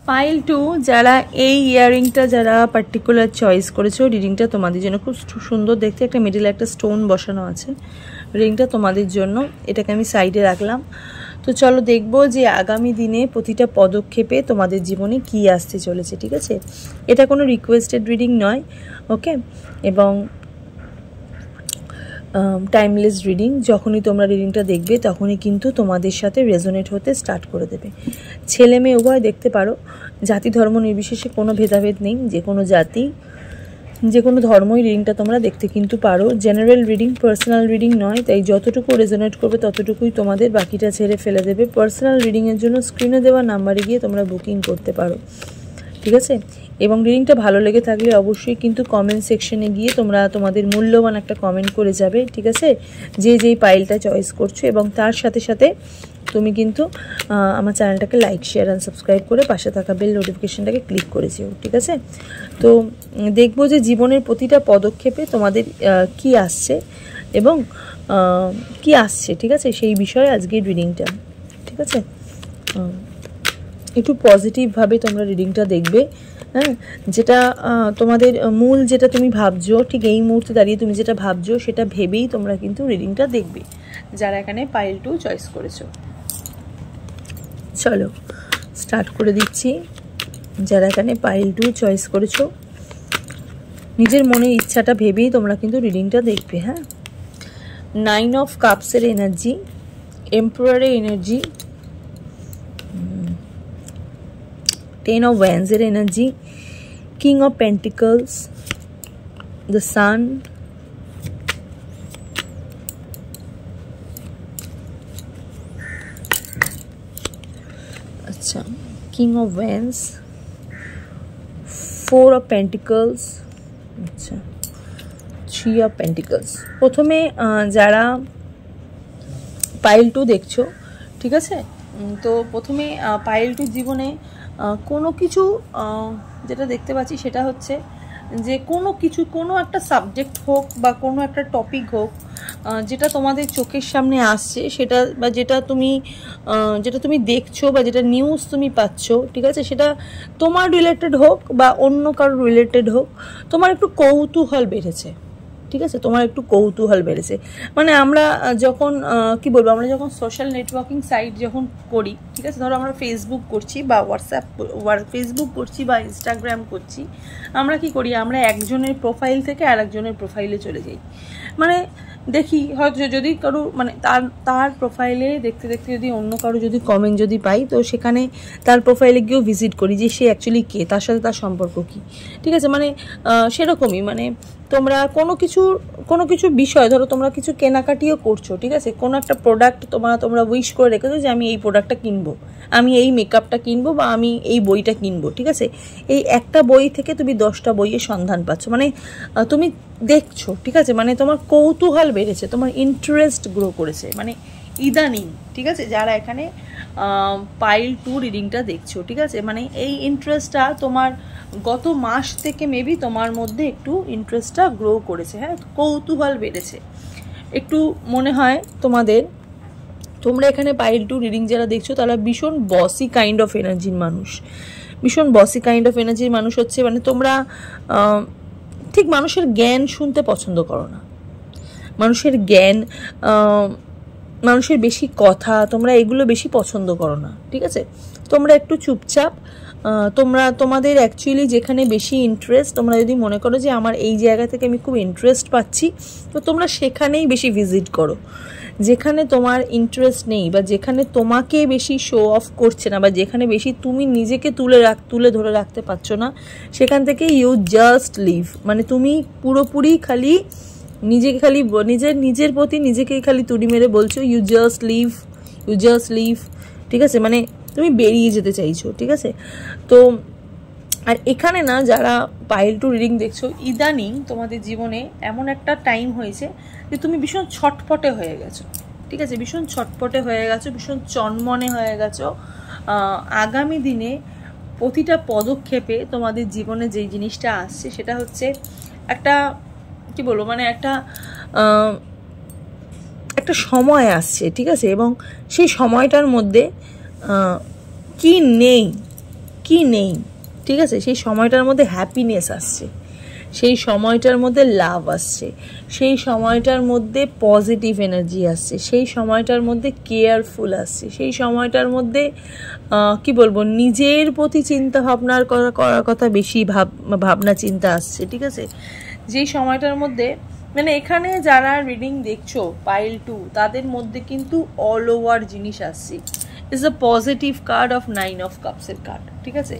পাইল 2 যারা এই ইয়ারিংটা যারা পার্টিকুলার চয়েস করেছো, রিডিংটা তোমাদের জন্য খুব সুন্দর দেখতে, একটা মিডিলে একটা স্টোন বসানো আছে, রিডিংটা তোমাদের জন্য। এটাকে আমি সাইডে রাখলাম। তো চলো দেখবো যে আগামী দিনে প্রতিটা পদক্ষেপে তোমাদের জীবনে কি আসতে চলেছে, ঠিক আছে। এটা কোনো রিকোয়েস্টেড রিডিং নয়, ওকে। এবং টাইমলেস রিডিং, যখনই তোমরা রিডিংটা দেখবে তখনই কিন্তু তোমাদের সাথে রেজোনেট হতে স্টার্ট করে দেবে। ছেলে মেয়ে উভয় দেখতে পারো, জাতি ধর্ম নির্বিশেষে কোনো ভেদাভেদ নেই, যে কোনো জাতি যে কোনো ধর্মই রিডিংটা তোমরা দেখতে কিন্তু পারো। জেনারেল রিডিং, পার্সোনাল রিডিং নয়, তাই যতটুকু রেজোনেট করবে ততটুকুই তোমাদের, বাকিটা ছেড়ে ফেলে দেবে। পার্সোনাল রিডিংয়ের জন্য স্ক্রিনে দেওয়া নাম্বারে গিয়ে তোমরা বুকিং করতে পারো, ঠিক আছে। এবং রিডিংটা ভালো লেগে থাকলে অবশ্যই কিন্তু কমেন্ট সেকশনে গিয়ে তোমরা তোমাদের মূল্যবান একটা কমেন্ট করে যাবে, ঠিক আছে, যেই পাইলটা চয়েস করছো। এবং তার সাথে সাথে তুমি কিন্তু আমার চ্যানেলটাকে লাইক, শেয়ার অ্যান্ড সাবস্ক্রাইব করে পাশে থাকা বেল নোটিফিকেশনটাকে ক্লিক করেছিও, ঠিক আছে। তো দেখবো যে জীবনের প্রতিটা পদক্ষেপে তোমাদের কি আসছে এবং কি আসছে, ঠিক আছে, সেই বিষয়ে আজকের রিডিংটা, ঠিক আছে। একটু পজিটিভভাবে তোমরা রিডিংটা দেখবে, হ্যাঁ। যেটা তোমাদের মূল, যেটা তুমি ভাবছো, ঠিক এই মুহূর্তে দাঁড়িয়ে তুমি যেটা ভাবছো সেটা ভেবেই তোমরা কিন্তু রিডিংটা দেখবে, যারা এখানে পাইল 2 চয়েস করেছো। চলো স্টার্ট করে দিচ্ছি। যারা এখানে পাইল 2 চয়েস করেছো, নিজের মনের ইচ্ছাটা ভেবেই তোমরা কিন্তু রিডিংটা দেখবে, হ্যাঁ। 9 অফ কাপসের এনার্জি, এম্পারারের এনার্জি, 10 of Wands এর energy, King of Pentacles, the Sun, আচ্ছা, King of Wands, 4 of Pentacles, আচ্ছা, 3 of Pentacles। প্রথমে যারা পাইল 2 দেখছো, ঠিক আছে, তো প্রথমে পাইল 2 জীবনে কোনো কিছু যেটা দেখতে পাচ্ছি সেটা হচ্ছে যে কোনো একটা সাবজেক্ট হোক বা কোনো একটা টপিক হোক, যেটা তোমাদের চোখের সামনে আসছে সেটা, বা যেটা তুমি দেখছো বা যেটা নিউজ তুমি পাচ্ছ, ঠিক আছে, সেটা তোমার রিলেটেড হোক বা অন্য কারো রিলেটেড হোক, তোমার একটু কৌতূহল বেড়েছে, ঠিক আছে, তোমার একটু কৌতূহল বেড়েছে। মানে আমরা যখন কি বলবো, আমরা যখন সোশ্যাল নেটওয়ার্কিং সাইট যখন করি, ঠিক আছে, ধরো আমরা ফেসবুক করছি বা ফেসবুক করছি বা ইনস্টাগ্রাম করছি, আমরা কি করি, আমরা একজনের প্রোফাইল থেকে আরেকজনের প্রোফাইলে চলে যাই। মানে দেখি হয়তো যদি কারো মানে তার প্রোফাইলে দেখতে দেখতে যদি অন্য কারো যদি কমেন্ট যদি পাই, তো সেখানে তার প্রোফাইলে গিয়েও ভিজিট করি যে সে অ্যাকচুয়ালি কে, তার সাথে তার সম্পর্ক কী, ঠিক আছে। মানে সেরকমই, মানে তোমরা কোনো কিছু বিষয়, ধরো তোমরা কিছু কেনাকাটিও করছো, ঠিক আছে, কোনো একটা প্রোডাক্ট তোমরা উইশ করে রেখেছো যে আমি এই প্রোডাক্টটা কিনবো, আমি এই মেকআপটা কিনবো বা আমি এই বইটা কিনবো, ঠিক আছে। এই একটা বই থেকে তুমি 10টা বইয়ের সন্ধান পাচ্ছ, মানে তুমি দেখছো, ঠিক আছে, মানে তোমার কৌতূহল বেড়েছে, তোমার ইন্টারেস্ট গ্রো করেছে, মানে ইদানিং, ঠিক আছে, যারা এখানে পাইল 2 রিডিংটা দেখছো, ঠিক আছে, মানে এই ইন্টারেস্টটা তোমার গত মাস থেকে মেবি তোমার মধ্যে একটু ইন্টারেস্টটা গ্রো করেছে, হ্যাঁ, কৌতূহল বেড়েছে একটু। মনে হয় তোমরা এখানে পাইল 2 রিডিং যারা দেখছো তারা ভীষণ বসি কাইন্ড অফ এনার্জির মানুষ, ভীষণ বসি কাইন্ড অফ এনার্জির মানুষ হচ্ছে, মানে তোমরা ঠিক মানুষের জ্ঞান শুনতে পছন্দ করো না, মানুষের জ্ঞান, মানুষের বেশি কথা, তোমরা এগুলো বেশি পছন্দ করো না, ঠিক আছে। তোমরা একটু চুপচাপ তোমাদের অ্যাকচুয়ালি যেখানে বেশি ইন্টারেস্ট, তোমরা যদি মনে করো যে আমার এই জায়গা থেকে আমি খুব ইন্টারেস্ট পাচ্ছি, তো তোমরা সেখানেই বেশি ভিজিট করো। যেখানে তোমার ইন্টারেস্ট নেই বা যেখানে তোমাকে বেশি শো অফ করছে না বা যেখানে বেশি তুমি নিজেকে তুলে ধরে রাখতে পারছো না, সেখান থেকে ইউ জাস্ট লিভ। মানে তুমি পুরোপুরি খালি নিজেকে খালি নিজের প্রতি নিজেকেই খালি তুড়ি মেরে বলছো ইউ জাস্ট লিভ, ঠিক আছে? মানে তুমি বেরিয়ে যেতে চাইছো, ঠিক আছে? তো আর এখানে না, যারা পাইল টু রিডিং দেখছো, ইদানিং তোমাদের জীবনে এমন একটা টাইম হয়েছে যে তুমি ভীষণ ছটপটে হয়ে গেছো, ঠিক আছে? ভীষণ ছটপটে হয়ে গেছো, ভীষণ চনমনে হয়ে গেছো। আগামী দিনে প্রতিটা পদক্ষেপে তোমাদের জীবনে যেই জিনিসটা আসছে সেটা হচ্ছে একটা কি বলবো, মানে একটা সময় আসছে, ঠিক আছে? এবং সেই সময়টার মধ্যে কি নেই, ঠিক আছে? সেই সময়টার মধ্যে হ্যাপিনেস আসছে, সেই সময়টার মধ্যে লাভ আসছে, সেই সময়টার মধ্যে পজিটিভ এনার্জি আসছে, সেই সময়টার মধ্যে কেয়ারফুল আসছে, সেই সময়টার মধ্যে কি বলবো, নিজের প্রতি চিন্তা ভাবনার করার কথা বেশি ভাবনা চিন্তা আসছে, ঠিক আছে? যেই সময়টার মধ্যে মানে এখানে যারা রিডিং দেখছো পাইল টু, তাদের মধ্যে কিন্তু অল ওভার জিনিস আসছে। Is a positive card of 9 of কাপসের কার্ড, ঠিক আছে?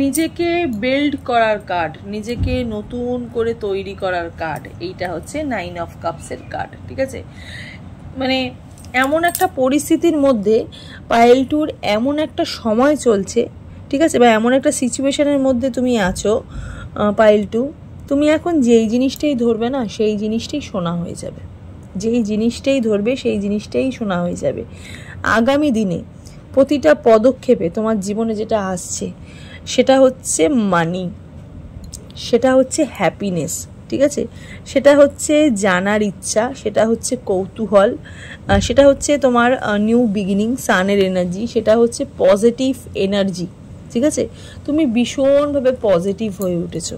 নিজেকে বিল্ড করার কার্ড, নিজেকে নতুন করে তৈরি করার কার্ড, এইটা হচ্ছে 9 অফ কাপসের কার্ড, ঠিক আছে? মানে এমন একটা পরিস্থিতির মধ্যে পাইল টুর এমন একটা সময় চলছে, ঠিক আছে? বা এমন একটা সিচুয়েশনের মধ্যে তুমি আছো পাইল টু, তুমি এখন যেই জিনিসটাই ধরবে না সেই জিনিসটাই শোনা হয়ে যাবে, যেই জিনিসটাই ধরবে সেই জিনিসটাই শোনা হয়ে যাবে। আগামী দিনে প্রতিটা পদক্ষেপে তোমার জীবনে যেটা আসছে সেটা হচ্ছে মানি, সেটা হচ্ছে হ্যাপিনেস, ঠিক আছে? সেটা হচ্ছে জানার ইচ্ছা, সেটা হচ্ছে কৌতূহল, সেটা হচ্ছে তোমার নিউ বিগিনিং, সানের এনার্জি, সেটা হচ্ছে পজিটিভ এনার্জি, ঠিক আছে? তুমি ভীষণভাবে পজিটিভ হয়ে উঠেছো,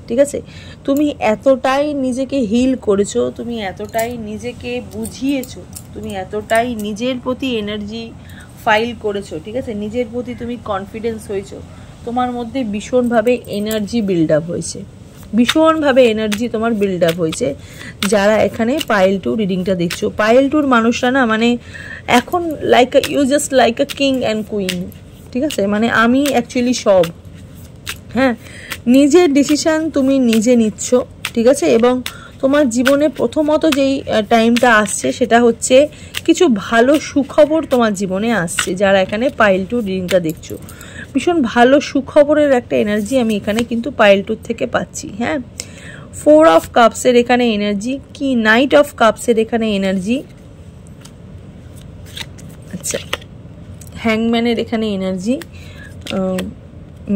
ঠিক আছে? তুমি এতটাই নিজেকে হিল করেছো, তুমি এতটাই নিজেকে বুঝিয়েছো, তুমি এতটাই নিজের প্রতি এনার্জি ফাইল করেছো, ঠিক আছে? নিজের প্রতি তুমি কনফিডেন্স হয়েছো, তোমার মধ্যে ভীষণভাবে এনার্জি বিল্ড আপ হয়েছে, ভীষণভাবে এনার্জি তোমার বিল্ড আপ হয়েছে। যারা এখানে পাইল টু রিডিংটা দেখছো, পাইল টুর মানুষরা না মানে এখন you just like a king and queen, ঠিক আছে? মানে আমি অ্যাকচুয়ালি সব, হ্যাঁ, নিজের ডিসিশান তুমি নিজে নিচ্ছ, ঠিক আছে? এবং তোমার জীবনে প্রথমত যেই টাইমটা আসছে সেটা হচ্ছে কিছু ভালো সুখবর তোমার জীবনে আসছে। যারা এখানে পাইল টু রিডিংটা দেখছো, ভীষণ ভালো সুখবরের একটা এনার্জি আমি এখানে কিন্তু পাইল টুর থেকে পাচ্ছি, হ্যাঁ? 4 অফ কাপসের এখানে এনার্জি, কি নাইট অফ কাপসের এখানে এনার্জি, আচ্ছা, হ্যাংম্যানের এখানে এনার্জি,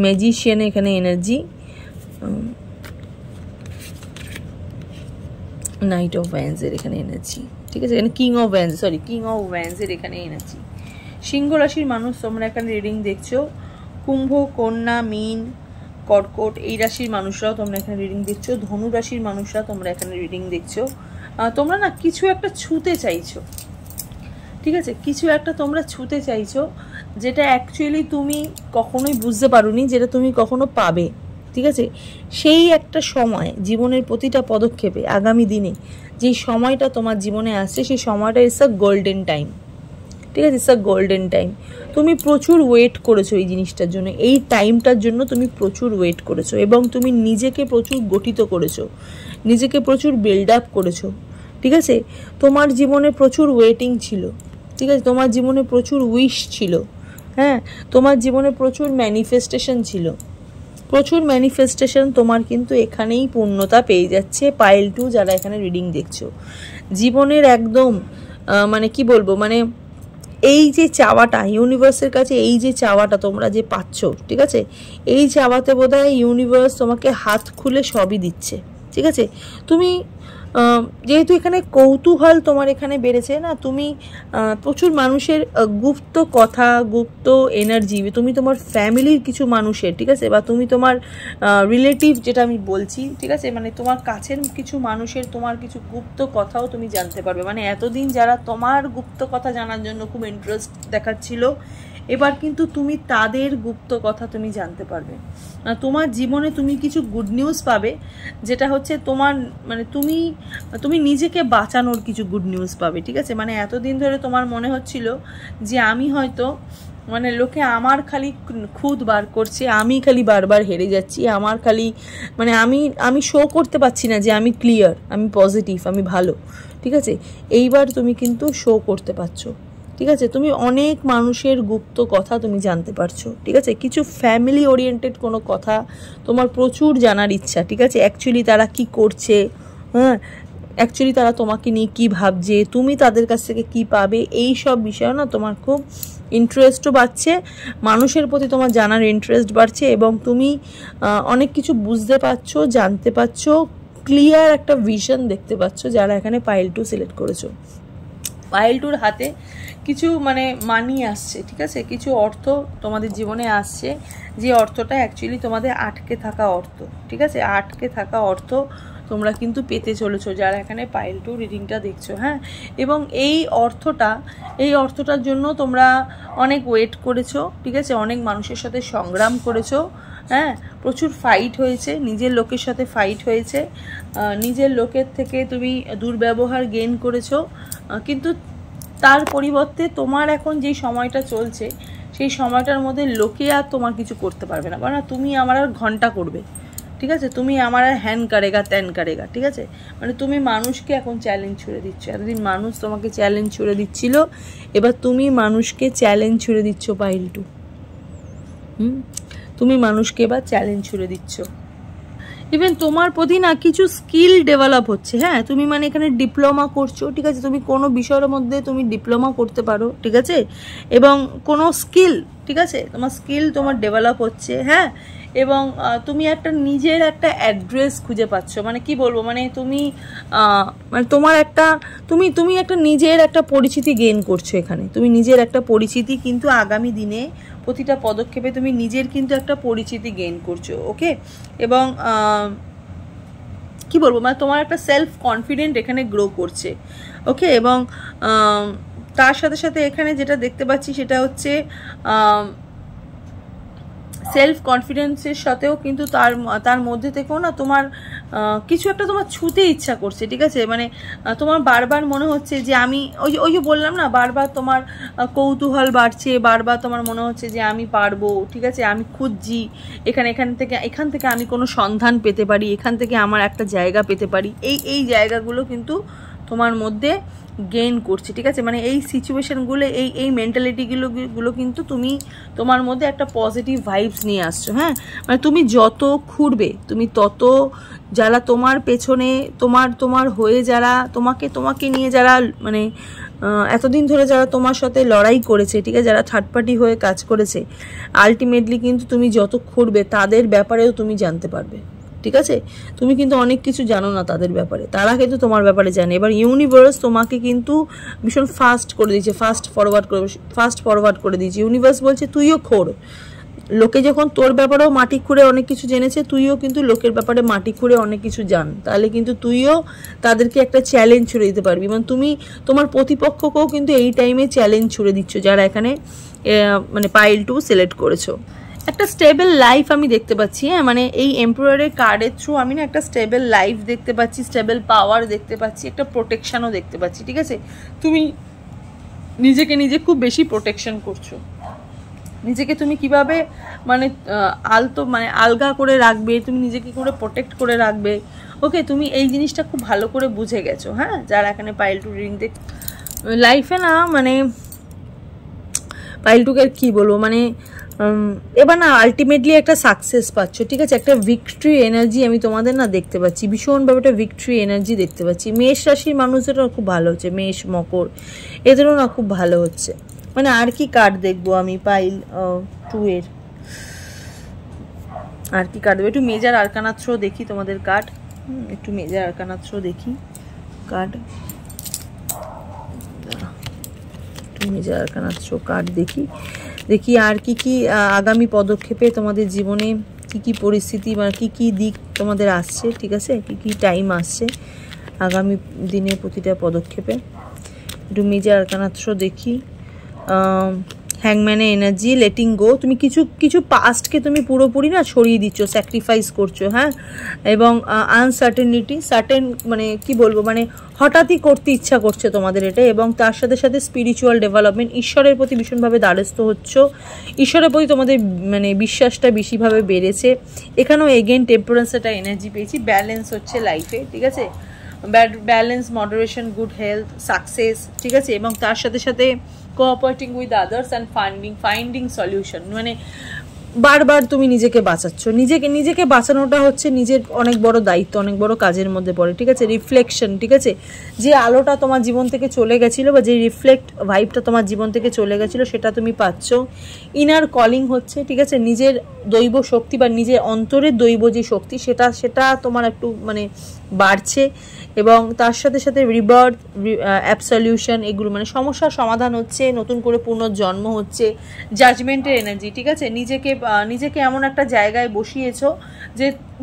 ম্যাজিশিয়ান এখানে এনার্জি, নাইট অফ ওয়ান্ডসের এখানে এনার্জি, ঠিক আছে? এখানে কিং অফ ওয়ান্ডসের এখানে এনার্জি। সিংহ রাশির মানুষ তোমরা এখানে রিডিং দেখছো, কুম্ভ, কন্যা, মীন, কর্কট এই রাশির মানুষরাও তোমরা এখানে রিডিং দেখছো, ধনু রাশির মানুষরা তোমরা এখানে রিডিং দেখছো। তোমরা না কিছু একটা ছুঁতে চাইছো, ঠিক আছে? কিছু একটা তোমরা ছুঁতে চাইছো যেটা অ্যাকচুয়ালি তুমি কখনোই বুঝতে পারোনি, যেটা তুমি কখনো পাবে, ঠিক আছে? সেই একটা সময় জীবনের প্রতিটা পদক্ষেপে আগামী দিনে যেই সময়টা তোমার জীবনে আসছে সেই সময়টা ইটস আ গোল্ডেন টাইম, ঠিক আছে? It's a golden time. তুমি প্রচুর ওয়েট করেছো এই জিনিসটার জন্য, এই টাইমটার জন্য তুমি প্রচুর ওয়েট করেছো এবং তুমি নিজেকে প্রচুর গঠিত করেছো, নিজেকে প্রচুর বিল্ড আপ করেছো, ঠিক আছে? তোমার জীবনে প্রচুর ওয়েটিং ছিল, ঠিক আছে? তোমার জীবনে প্রচুর উইশ ছিল, হ্যাঁ? তোমার জীবনে প্রচুর ম্যানিফেস্টেশন ছিল, প্রচুর ম্যানিফেস্টেশন তোমার কিন্তু এখানেই পূর্ণতা পেয়ে যাচ্ছে পাইল টু যারা এখানে রিডিং দেখছো। জীবনের একদম মানে কি বলবো, মানে এই যে চাওয়াটা ইউনিভার্সের কাছে, এই যে চাওয়াটা তোমরা যে পাচ্ছ, ঠিক আছে? এই চাওয়াতে বোধহয় ইউনিভার্স তোমাকে হাত খুলে সবই দিচ্ছে, ঠিক আছে? তুমি যেহেতু এখানে কৌতূহল তোমার এখানে বেড়েছে না, তুমি প্রচুর মানুষের গুপ্ত কথা, গুপ্ত এনার্জি, তুমি তোমার ফ্যামিলির কিছু মানুষের, ঠিক আছে? বা তুমি তোমার রিলেটিভ যেটা আমি বলছি, ঠিক আছে? মানে তোমার কাছের কিছু মানুষের তোমার কিছু গুপ্ত কথাও তুমি জানতে পারবে। মানে এতদিন যারা তোমার গুপ্ত কথা জানার জন্য খুব ইন্টারেস্ট দেখাচ্ছিল, এবার কিন্তু তুমি তাদের গুপ্ত কথা তুমি জানতে পারবে। তোমার জীবনে তুমি কিছু গুড নিউজ পাবে, যেটা হচ্ছে তোমার মানে তুমি নিজেকে বাঁচানোর কিছু গুড নিউজ পাবে, ঠিক আছে। মানে এতদিন ধরে তোমার মনে হচ্ছিল যে আমি হয়তো মানে লোকে আমার খালি খুদ বার করছে, আমি খালি বারবার হেরে যাচ্ছি, আমার খালি মানে আমি শো করতে পারছি না যে আমি ক্লিয়ার, আমি পজিটিভ, আমি ভালো, ঠিক আছে। এইবার তুমি কিন্তু শো করতে পারছো, ঠিক আছে। তুমি অনেক মানুষের গুপ্ত কথা তুমি জানতে পারছো, ঠিক আছে। কিছু ফ্যামিলি ওরিয়েন্টেড কোনো কথা তোমার প্রচুর জানার ইচ্ছা, ঠিক আছে। অ্যাকচুয়ালি তারা কি করছে, হ্যাঁ, অ্যাকচুয়ালি তারা তোমাকে নিয়ে কী ভাবছে, তুমি তাদের কাছ থেকে কী পাবে, এই সব বিষয়ে না তোমার খুব ইন্টারেস্টও বাড়ছে, মানুষের প্রতি তোমার জানার ইন্টারেস্ট বাড়ছে, এবং তুমি অনেক কিছু বুঝতে পারছো, জানতে পারছো, ক্লিয়ার একটা ভিশন দেখতে পাচ্ছ যারা এখানে পাইল 2 সিলেক্ট করেছো। পাইল 2-র হাতে কিছু মানে মানি আসছে, ঠিক আছে, কিছু অর্থ তোমাদের জীবনে আসছে, যে অর্থটা অ্যাকচুয়ালি তোমাদের আটকে থাকা অর্থ, ঠিক আছে। আটকে থাকা অর্থ তোমরা কিন্তু পেতে চলেছো যারা এখানে পাইল 2 রিডিংটা দেখছো, হ্যাঁ। এবং এই অর্থটার জন্য তোমরা অনেক ওয়েট করেছো, ঠিক আছে, অনেক মানুষের সাথে সংগ্রাম করেছো, হ্যাঁ, প্রচুর ফাইট হয়েছে, নিজের লোকের সাথে ফাইট হয়েছে, নিজের লোকের থেকে তুমি দুর্ব্যবহার গেইন করেছো, কিন্তু তার পরিবর্তে তোমার এখন যেই সময়টা চলছে সেই সময়টার মধ্যে লোকে আর তোমার কিছু করতে পারবে না, না তুমি আমার আর ঘন্টা করবে, ঠিক আছে, তুমি আমার আর হ্যান কারেগা ত্যান কারেগা, ঠিক আছে। মানে তুমি মানুষকে এখন চ্যালেঞ্জ ছুড়ে দিচ্ছ, এতদিন মানুষ তোমাকে চ্যালেঞ্জ ছুড়ে দিচ্ছিল, এবার তুমি মানুষকে চ্যালেঞ্জ ছুড়ে দিচ্ছ পাইল 2, তুমি মানুষকে এবার চ্যালেঞ্জ ছুড়ে দিচ্ছ। ইভেন তোমার প্রতি না কিছু স্কিল ডেভেলপ হচ্ছে, হ্যাঁ, তুমি মানে এখানে ডিপ্লোমা করছো, ঠিক আছে, তুমি কোনো বিষয়ের মধ্যে তুমি ডিপ্লোমা করতে পারো, ঠিক আছে, এবং কোনো স্কিল, ঠিক আছে, তোমার স্কিল তোমার ডেভেলপ হচ্ছে, হ্যাঁ, এবং তুমি একটা নিজের একটা অ্যাড্রেস খুঁজে পাচ্ছ, মানে কি বলবো, মানে তুমি মানে তোমার একটা তুমি একটা নিজের একটা পরিচিতি গেইন করছো এখানে, তুমি নিজের একটা পরিচিতি কিন্তু আগামী দিনে প্রতিটা পদক্ষেপে তুমি নিজের কিন্তু একটা পরিচিতি গেইন করছো, ওকে। এবং কি বলবো, মানে তোমার একটা সেলফ কনফিডেন্ট এখানে গ্রো করছে, ওকে। এবং তার সাথে সাথে এখানে যেটা দেখতে পাচ্ছি সেটা হচ্ছে সেলফ কনফিডেন্সের সাথেও কিন্তু তার মধ্যে থেকেও না তোমার কিছু একটা তোমার ছুতে ইচ্ছা করছে, ঠিক আছে। মানে তোমার বারবার মনে হচ্ছে যে আমি ওই যে বললাম না, বারবার তোমার কৌতূহল বাড়ছে, বারবার তোমার মনে হচ্ছে যে আমি পারবো, ঠিক আছে, আমি খুঁজছি এখান থেকে আমি কোনো সন্ধান পেতে পারি, এখান থেকে আমার একটা জায়গা পেতে পারি, এই জায়গাগুলো কিন্তু তোমার মধ্যে গেইন করছে, ঠিক আছে। মানে এই সিচুয়েশনগুলো এই মেন্টালিটিগুলো কিন্তু তুমি তোমার মধ্যে একটা পজিটিভ ভাইবস নিয়ে আসছো, হ্যাঁ। মানে তুমি যত খুঁড়বে, তুমি তত যারা তোমার পেছনে তোমার হয়ে যারা তোমাকে নিয়ে যারা মানে এতদিন ধরে যারা তোমার সাথে লড়াই করেছে, ঠিক আছে, যারা থার্ড পার্টি হয়ে কাজ করেছে, আলটিমেটলি কিন্তু তুমি যত খুঁড়বে তাদের ব্যাপারেও তুমি জানতে পারবে, ঠিক আছে। তুমি কিন্তু অনেক কিছু জানো না তাদের ব্যাপারে, তারা কিন্তু তোমার ব্যাপারে জানে। এবার ইউনিভার্স তোমাকে কিন্তু ভীষণ ফাস্ট করে দিয়েছে, ফাস্ট ফরওয়ার্ড করে দিয়েছে। ইউনিভার্স বলছে তুইও খোঁড়, লোকে যখন তোর ব্যাপারেও মাটি খুঁড়ে অনেক কিছু জেনেছে, তুইও কিন্তু লোকের ব্যাপারে মাটি খুঁড়ে অনেক কিছু জান, তাহলে কিন্তু তুইও তাদেরকে একটা চ্যালেঞ্জ ছুড়ে দিতে পারবি। মানে তুমি তোমার প্রতিপক্ষকেও কিন্তু এই টাইমে চ্যালেঞ্জ ছুড়ে দিচ্ছ যারা এখানে মানে পাইল 2 সিলেক্ট করেছো। একটা স্টেবল লাইফ আমি দেখতে পাচ্ছি, হ্যাঁ, মানে এই এমপ্রয়ারের কার্ডের থ্রু আমি না একটা স্টেবল লাইফ দেখতে পাচ্ছি, স্টেবল পাওয়ার দেখতে পাচ্ছি, একটা প্রোটেকশনও দেখতে পাচ্ছি, ঠিক আছে। তুমি নিজে খুব বেশি প্রোটেকশন করছো, নিজেকে তুমি কিভাবে মানে আলগা করে রাখবে, তুমি নিজেকে করে প্রোটেক্ট করে রাখবে, ওকে, তুমি এই জিনিসটা খুব ভালো করে বুঝে গেছো, হ্যাঁ, যারা এখানে পাইল 2 রিডিং লাইফে না মানে পাইল 2-কে কি বলবো, মানে এবার না আলটিমেটলি একটা সাকসেস পাচ্ছ, ঠিক আছে, একটা ভিক্টরি এনার্জি আমি তোমাদের না দেখতে পাচ্ছি, ভীষণভাবে একটা ভিক্টরি এনার্জি দেখতে পাচ্ছি। মেষ রাশির মানুষেরও খুব ভালো হচ্ছে, মেষ মকর এদেরও না খুব ভালো হচ্ছে। মানে আর কি কার্ড দেখবো আমি পাইল 2 এর, আর কি কার্ড দেবো, একটু মেজার আরকানা থ্রো দেখি তোমাদের কার্ড, একটু মেজার আরকানা থ্রো দেখি card, major arcana throw card দেখি আর কি আগামী পদক্ষেপে তোমাদের জীবনে কি পরিস্থিতি বা কি দিক তোমাদের আসছে, ঠিক আছে, কি টাইম আসছে আগামী দিনে প্রতিটা পদক্ষেপে। একটু মেজার আরকানা থ্রো দেখি। হ্যাংম্যানের এনার্জি, লেটিং গো। তুমি কিছু কিছু পাস্টকে তুমি পুরোপুরি না ছড়িয়ে দিচ্ছ, স্যাক্রিফাইস করছো, হ্যাঁ। এবং আনসার্টেনিটি, সার্টেন মানে কি বলবো, মানে হঠাৎই করতে ইচ্ছা করছে তোমাদের এটা। এবং তার সাথে সাথে স্পিরিচুয়াল ডেভেলপমেন্ট, ঈশ্বরের প্রতি ভীষণভাবে দ্বারস্থ হচ্ছ, ঈশ্বরের প্রতি তোমাদের মানে বিশ্বাসটা বেশিভাবে বেড়েছে। এখানেও এগেন টেম্পারেন্স একটা এনার্জি পেয়েছি, ব্যালেন্স হচ্ছে লাইফে, ঠিক আছে, balance, moderation, good health, success, ঠিক আছে। এবং তার সাথে সাথে cooperating with others and finding solution, মানে বারবার তুমি নিজেকে বাঁচাচ্ছ, নিজেকে বাঁচানোটা হচ্ছে নিজের অনেক বড় দায়িত্ব, অনেক বড় কাজের মধ্যে পড়ে, ঠিক আছে। রিফ্লেকশন, ঠিক আছে, যে আলোটা তোমার জীবন থেকে চলে গেছিলো বা যে রিফ্লেক্ট ভাইবটা তোমার জীবন থেকে চলে গেছিলো সেটা তুমি পাচ্ছ। ইনার কলিং হচ্ছে, ঠিক আছে, নিজের দৈব শক্তি বা নিজের অন্তরের দৈব যে শক্তি সেটা তোমার একটু মানে বাড়ছে। এবং তার সাথে সাথে রিবার্থ, অ্যাবসলিউশন, এগুলো মানে সমস্যার সমাধান হচ্ছে, নতুন করে পুনর্জন্ম হচ্ছে, জাজমেন্টের এনার্জি, ঠিক আছে। নিজেকে এমন একটা জায়গায় বসিয়েছো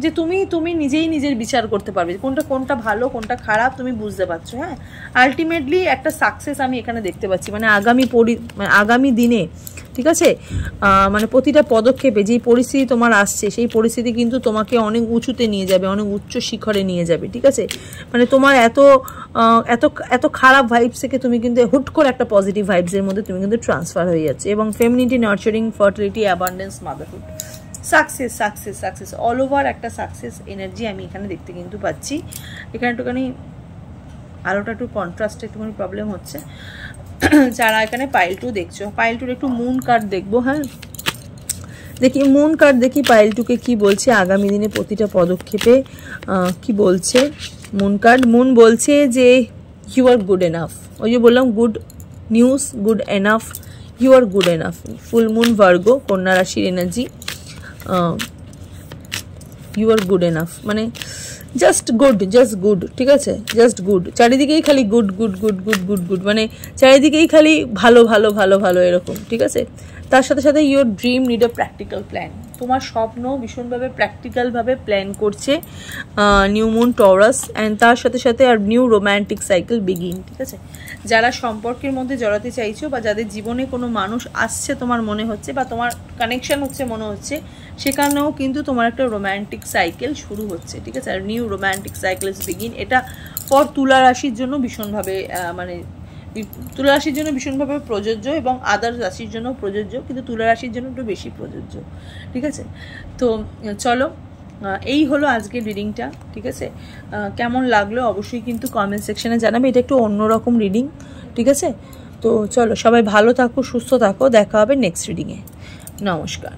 যে তুমি নিজেই নিজের বিচার করতে পারবে, কোনটা ভালো কোনটা খারাপ তুমি বুঝতে পারছো, হ্যাঁ। আলটিমেটলি একটা সাকসেস আমি এখানে দেখতে পাচ্ছি, মানে আগামী দিনে, ঠিক আছে, মানে প্রতিটা পদক্ষেপে যেই পরিস্থিতি তোমার আসছে সেই পরিস্থিতি কিন্তু তোমাকে অনেক উঁচুতে নিয়ে যাবে, অনেক উচ্চ শিখরে নিয়ে যাবে, ঠিক আছে। মানে তোমার এত খারাপ ভাইবস থেকে তুমি কিন্তু হুট করে একটা পজিটিভ ভাইবসের মধ্যে তুমি কিন্তু ট্রান্সফার হয়ে যাচ্ছে। এবং femininity, nurturing, fertility, abundance, motherhood, success all over একটা সাকসেস এনার্জি আমি এখানে দেখতে কিন্তু পাচ্ছি। এখানে একটুখানি আলোটা একটু কন্ট্রাস্টে একটুখানি প্রবলেম হচ্ছে। যারা এখানে পাইল 2 দেখছো, পাইল 2 একটু মুন কার্ড দেখবো, হ্যাঁ। দেখি মুন কার্ড, দেখি পাইল 2কে কি বলছে আগামী দিনে প্রতিটা পদক্ষেপে কি বলছে মুন বলছে যে ইউ আর গুড এনাফ। ওই যে বললাম good news, good enough, you are good enough. Full moon Virgo, Kanya রাশির energy, you are good enough মানে জাস্ট গুড, ঠিক আছে, জাস্ট গুড। চারিদিকেই খালি গুড, মানে চারিদিকেই খালি ভালো এরকম, ঠিক আছে। তার সাথে সাথে your dream need a practical plan, তোমার স্বপ্ন ভীষণভাবে প্র্যাকটিক্যালভাবে প্ল্যান করছে নিউ মুন টরাস। অ্যান্ড তার সাথে সাথে আর নিউ রোম্যান্টিক সাইকেল বিগিন, ঠিক আছে। যারা সম্পর্কের মধ্যে জড়াতে চাইছো বা যাদের জীবনে কোনো মানুষ আসছে তোমার মনে হচ্ছে বা তোমার কানেকশন হচ্ছে মনে হচ্ছে, সেখানেও কিন্তু তোমার একটা রোম্যান্টিক সাইকেল শুরু হচ্ছে, ঠিক আছে। আর new romantic cycle is begin, এটা ফর তুলা রাশির জন্য ভীষণভাবে মানে তুলা রাশির জন্য ভীষণভাবে প্রযোজ্য এবং আদার রাশির জন্য প্রযোজ্য, কিন্তু তুলা রাশির জন্য একটু বেশি প্রযোজ্য, ঠিক আছে। তো চলো, এই হলো আজকের রিডিংটা, ঠিক আছে। কেমন লাগলো অবশ্যই কিন্তু কমেন্ট সেকশনে জানাবে, এটা একটু অন্যরকম রিডিং, ঠিক আছে। তো চলো, সবাই ভালো থাকো, সুস্থ থাকো, দেখা হবে নেক্সট রিডিংয়ে। নমস্কার।